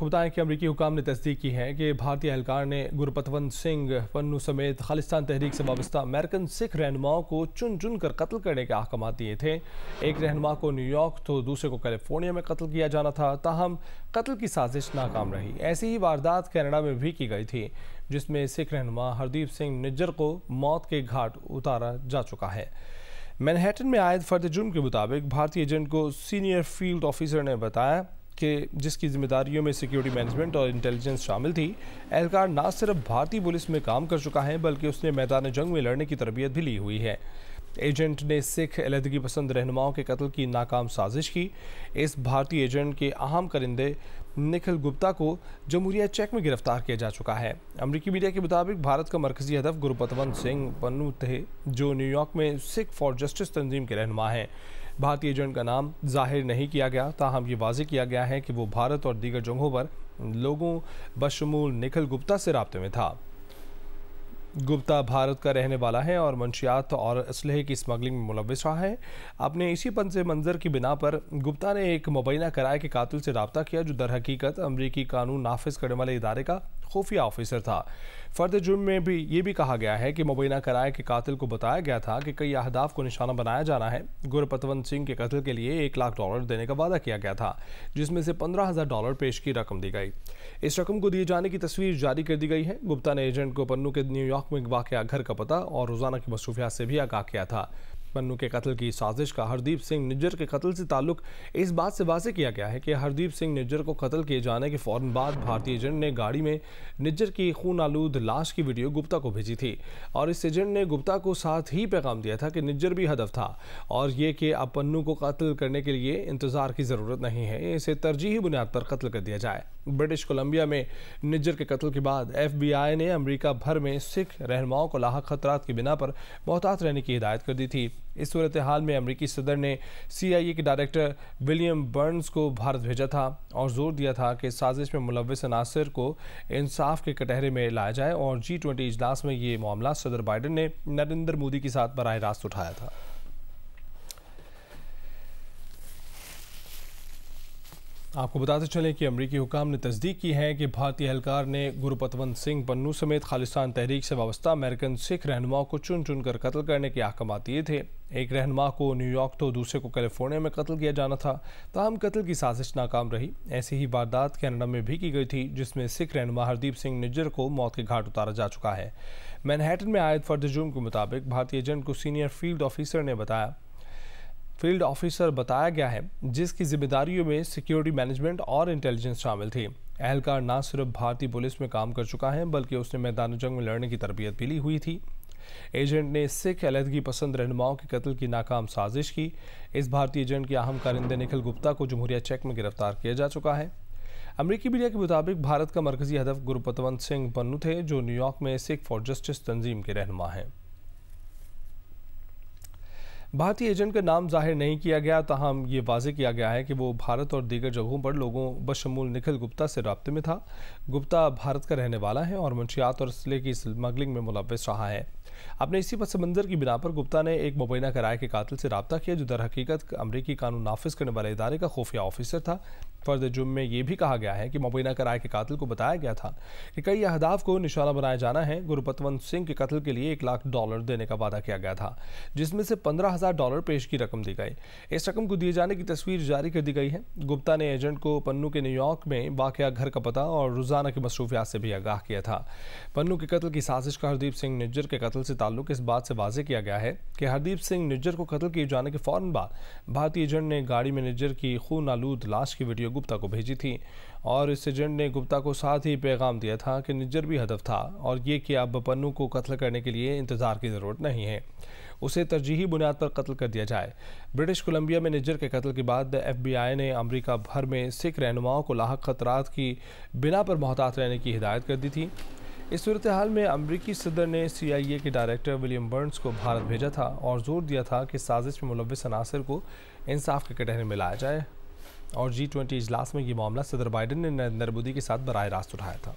आपको बताएं कि अमरीकी हुकाम ने तस्दीक की है कि भारतीय एहलकार ने गुरपतवंत सिंह पन्नू समेत खालिस्तान तहरीक से वाबस्ता अमेरिकन सिख रहनुमाओं को चुन चुन कर कत्ल करने के अहकाम दिए थे। एक रहनुमा को न्यूयॉर्क तो दूसरे को कैलिफोर्निया में कत्ल किया जाना था, ताहम कत्ल की साजिश नाकाम रही। ऐसी ही वारदात कनाडा में भी की गई थी, जिसमें सिख रहनुमा हरदीप सिंह निज्जर को मौत के घाट उतारा जा चुका है। मैनहट्टन में आयद फर्द जुर्म के मुताबिक भारतीय एजेंट को सीनियर फील्ड ऑफिसर ने बताया कि जिसकी जिम्मेदारियों में सिक्योरिटी मैनेजमेंट और इंटेलिजेंस शामिल थी। एहलकार न सिर्फ भारतीय पुलिस में काम कर चुका है, बल्कि उसने मैदान जंग में लड़ने की तरबियत भी ली हुई है। एजेंट ने सिख अलहदगी पसंद रहनुमाओं के कत्ल की नाकाम साजिश की। इस भारतीय एजेंट के अहम करिंदे निखिल गुप्ता को जमहूरिया चेक में गिरफ्तार किया जा चुका है। अमरीकी मीडिया के मुताबिक भारत का मरकजी हदफ गुरपतवंत सिंह पन्नू थे, जो न्यूयॉर्क में सिख फॉर जस्टिस तंजीम के रहनुमा हैं। भारतीय एजेंट का नाम जाहिर नहीं किया गया, ताहम ये वाज़ेह किया गया है कि वो भारत और दीगर जगहों पर लोगों बशमूल निखिल गुप्ता से राब्ते में था। गुप्ता भारत का रहने वाला है और मंशियात और असलहे की स्मगलिंग में मुलव्विस रहा है। अपने इसी पन से मंजर की बिना पर गुप्ता ने एक मुबैना कराए के कातिल से रब्ता किया, जो दर हकीकत अमरीकी कानून नाफिज करने वाले इदारे का खुफिया ऑफिसर था। फर्द जुर्म में भी ये भी कहा गया है कि मुबैना कराए के कातिल को बताया गया था कि कई अहदाफ को निशाना बनाया जाना है। गुरपतवंत सिंह के कत्ल के लिए $1 लाख देने का वादा किया गया था, जिसमें से $15,000 पेश की रकम दी गई। इस रकम को दिए जाने की तस्वीर जारी कर दी गई है। गुप्ता ने एजेंट को पन्नू के न्यूयॉर्क में वाक़या घर का पता और रोज़ाना की मसरूफियात से भी आगाह किया था। पन्नू के कत्ल की साजिश का हरदीप सिंह निज्जर के कत्ल से ताल्लुक इस बात से वाज़ेह किया गया है कि हरदीप सिंह निज्जर को कत्ल किए जाने के फ़ौरन बाद भारतीय एजेंट ने गाड़ी में निज्जर की खून आलूद लाश की वीडियो गुप्ता को भेजी थी और इस एजेंट ने गुप्ता को साथ ही पैगाम दिया था कि निज्जर भी हदफ था और ये कि अब पन्नू को कत्ल करने के लिए इंतज़ार की ज़रूरत नहीं है, इसे तरजीही बुनियाद पर कत्ल कर दिया जाए। ब्रिटिश कोलंबिया में निज्जर के कत्ल के बाद FBI ने अमेरिका भर में सिख रहनुमाओं को लाहक खतरात की बिना पर मोहतात रहने की हिदायत कर दी थी। इस सूरत हाल में अमरीकी सदर ने CIA के डायरेक्टर विलियम बर्न्स को भारत भेजा था और जोर दिया था कि साजिश में मुलव्विस अनासर को इंसाफ के कटहरे में लाया जाए और G20 इजलास में ये मामला सदर बाइडन ने नरेंद्र मोदी के साथ बराह रास्त उठाया था। आपको बताते चलें कि अमरीकी हुकाम ने तस्दीक की है कि भारतीय एहलकार ने गुरपतवंत सिंह पन्नू समेत खालिस्तान तहरीक से वाबस्ता अमेरिकन सिख रहनुमाओं को चुन चुन कर कत्ल करने के अहकाम दिए थे। एक रहनुमा को न्यूयॉर्क तो दूसरे को कैलिफोर्निया में कत्ल किया जाना था, ताहम कत्ल की साजिश नाकाम रही। ऐसी ही वारदात कनाडा में भी की गई थी, जिसमें सिख रहनुमा हरदीप सिंह निज्जर को मौत के घाट उतारा जा चुका है। मैनहट्टन में आयद फर्द जुर्म के मुताबिक भारतीय एजेंट को सीनियर फील्ड ऑफिसर बताया गया है, जिसकी जिम्मेदारियों में सिक्योरिटी मैनेजमेंट और इंटेलिजेंस शामिल थी। एहलकार न सिर्फ भारतीय पुलिस में काम कर चुका है, बल्कि उसने मैदान जंग में लड़ने की तरबियत भी ली हुई थी। एजेंट ने सिख अलहदगी पसंद रहनुमाओं के कत्ल की नाकाम साजिश की। इस भारतीय एजेंट के अहम कारिंदे निखिल गुप्ता को जमहूरिया चेक में गिरफ्तार किया जा चुका है। अमरीकी मीडिया के मुताबिक भारत का मरकजी हदफ गुरपतवंत सिंह पन्नू थे, जो न्यूयॉर्क में सिख फॉर जस्टिस तंजीम के रहनुमा हैं। भारतीय एजेंट का नाम जाहिर नहीं किया गया, ताहम ये वाज़ेह किया गया है कि वो भारत और दीगर जगहों पर लोगों बशमूल निखिल गुप्ता से राब्ते में था। गुप्ता भारत का रहने वाला है और मंशियात और असले की स्मगलिंग में मुलव्विस रहा है। अपने इसी पस मंज़र की बिना पर गुप्ता ने एक मुबैना कराए के कातिल से रब्ता किया, जो दर हकीकत अमरीकी कानून नाफिज करने वाले इदारे का खुफिया ऑफिसर था। फर्द जुर्म में यह भी कहा गया है कि मुबैना कराए के कातिल को बताया गया था कि कई अहदाफ को निशाना बनाया जाना है। गुरपतवंत सिंह के कत्ल के लिए $1 लाख देने का वादा किया गया था, जिसमें से $15,000 पेश की रकम दी गई। इस रकम को दिए जाने की तस्वीर जारी कर दी गई है। गुप्ता ने एजेंट को पन्नू के न्यूयॉर्क में वाक़या घर का पता और रोज़ाना की मसरूफियात से भी आगाह किया था। पन्नू के कत्ल की साजिश का हरदीप सिंह निज्जर के कत्ल से ताल्लुक इस बात से वाज़ेह किया गया है कि हरदीप सिंह निज्जर को कत्ल किए जाने के फ़ौरन बाद भारतीय एजेंट ने गाड़ी में निज्जर की खून आलूद लाश की वीडियो गुप्ता को भेजी थी और इस एजेंट ने गुप्ता को साथ ही पैगाम दिया था कि निज्जर भी हदफ था और ये कि अब पन्नू को कत्ल करने के लिए इंतज़ार की ज़रूरत नहीं है, उसे तरजीही बुनियाद पर कत्ल कर दिया जाए। ब्रिटिश कोलंबिया में निज्जर के कत्ल के बाद FBI ने अमेरिका भर में सिख रहनुमाओं को लाहक खतरात की बिना पर मोहतात रहने की हिदायत कर दी थी। इस सूरत हाल में अमरीकी सदर ने CIA के डायरेक्टर विलियम बर्न्स को भारत भेजा था और जोर दिया था कि साजिश में मुलव्विस अनासर को इंसाफ के कटहरे में लाया जाए और G20 इजलास में ये मामला सदर बाइडन ने नरेंद्र मोदी के साथ बराह रास्त उठाया था।